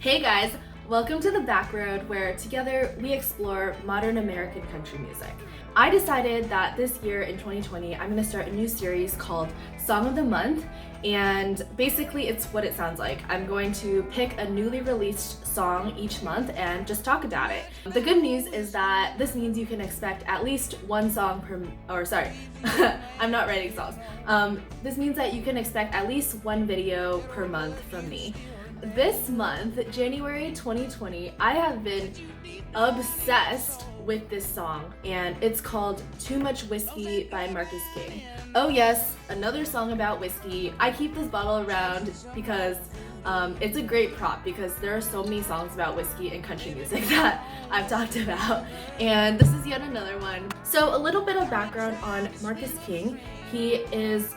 Hey guys, welcome to The Back Road, where together we explore modern American country music. I decided that this year in 2020, I'm going to start a new series called Song of the Month, and basically it's what it sounds like. I'm going to pick a newly released song each month and just talk about it. The good news is that this means you can expect at least one song I'm not writing songs. This means that you can expect at least one video per month from me. This month, January 2020, I have been obsessed with this song, and it's called Too Much Whiskey by Marcus King. Oh yes, another song about whiskey. I keep this bottle around because it's a great prop, because there are so many songs about whiskey and country music that I've talked about, and this is yet another one. So a little bit of background on Marcus King. He is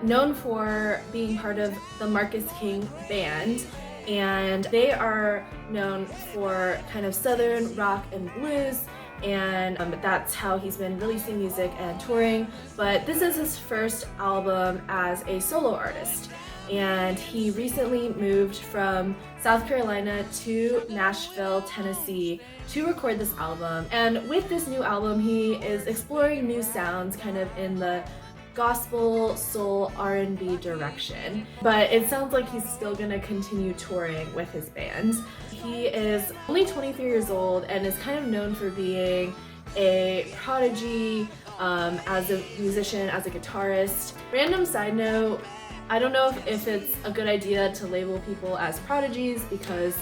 known for being part of the Marcus King Band, and they are known for kind of southern rock and blues, and that's how he's been releasing music and touring. But this is his first album as a solo artist, and he recently moved from South Carolina to Nashville, Tennessee to record this album. And with this new album, he is exploring new sounds kind of in the gospel, soul, R&B direction, but it sounds like he's still gonna continue touring with his band. He is only 23 years old and is kind of known for being a prodigy as a musician, as a guitarist. Random side note, I don't know if it's a good idea to label people as prodigies, because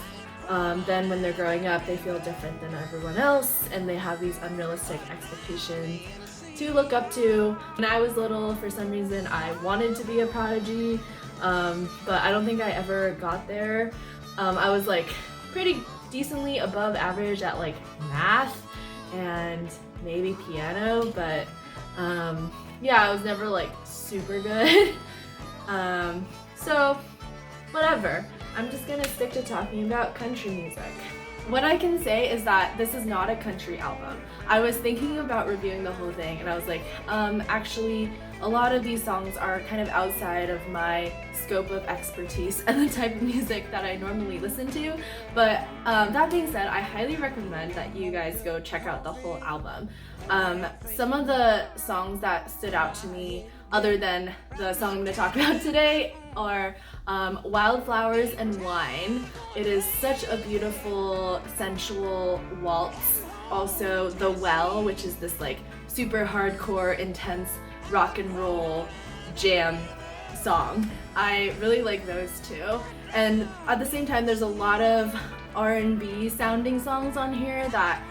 then when they're growing up they feel different than everyone else and they have these unrealistic expectations to look up to. When I was little, for some reason I wanted to be a prodigy, but I don't think I ever got there. I was like pretty decently above average at like math and maybe piano, but yeah, I was never like super good. So whatever, I'm just gonna stick to talking about country music. What I can say is that this is not a country album. I was thinking about reviewing the whole thing and I was like, actually a lot of these songs are kind of outside of my scope of expertise and the type of music that I normally listen to. But that being said, I highly recommend that you guys go check out the whole album. Some of the songs that stood out to me, other than the song I'm going to talk about today, are Wildflowers and Wine. It is such a beautiful, sensual waltz. Also The Well, which is this like super hardcore, intense rock and roll jam song. I really like those two. And at the same time, there's a lot of R&B sounding songs on here that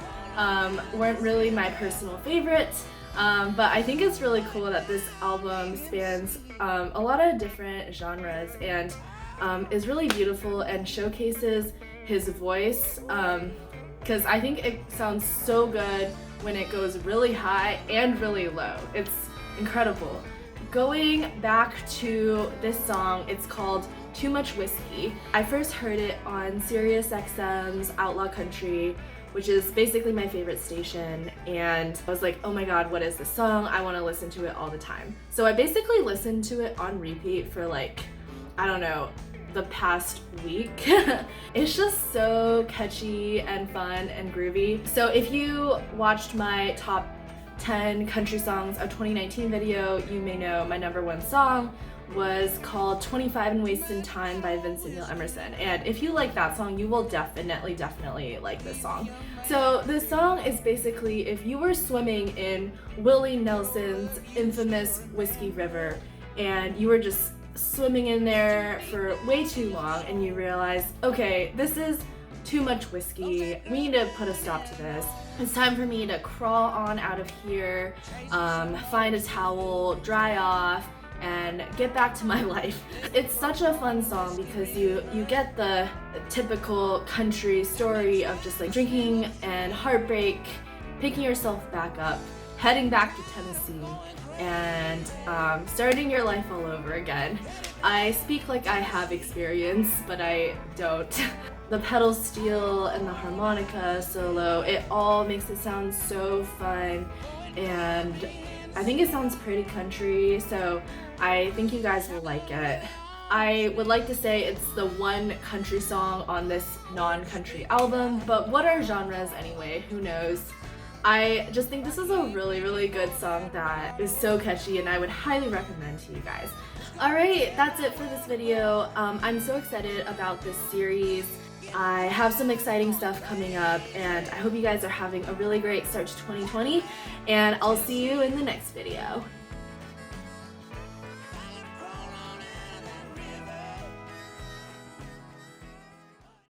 weren't really my personal favorites. But I think it's really cool that this album spans a lot of different genres and is really beautiful and showcases his voice, because I think it sounds so good when it goes really high and really low. It's incredible. Going back to this song, it's called Too Much Whiskey. I first heard it on Sirius XM's Outlaw Country, which is basically my favorite station, and I was like, oh my god, what is this song? I want to listen to it all the time. So I basically listened to it on repeat for like, I don't know, the past week. It's just so catchy and fun and groovy. So if you watched my top 10 country songs of 2019 video, you may know my number one song was called 25 and Wastin' Time by Vincent and Emerson. And if you like that song, you will definitely like this song. So this song is basically if you were swimming in Willie Nelson's infamous Whiskey River and you were just swimming in there for way too long and you realize, okay, this is too much whiskey. We need to put a stop to this. It's time for me to crawl on out of here, find a towel, dry off, and get back to my life. It's such a fun song because you get the typical country story of just like drinking and heartbreak, picking yourself back up, heading back to Tennessee, and starting your life all over again. I speak like I have experience, but I don't. The pedal steel and the harmonica solo, it all makes it sound so fun, and I think it sounds pretty country, so I think you guys will like it. I would like to say it's the one country song on this non-country album, but what are genres anyway? Who knows? I just think this is a really good song that is so catchy and I would highly recommend to you guys. Alright, that's it for this video. I'm so excited about this series. I have some exciting stuff coming up and I hope you guys are having a really great start to 2020 and I'll see you in the next video.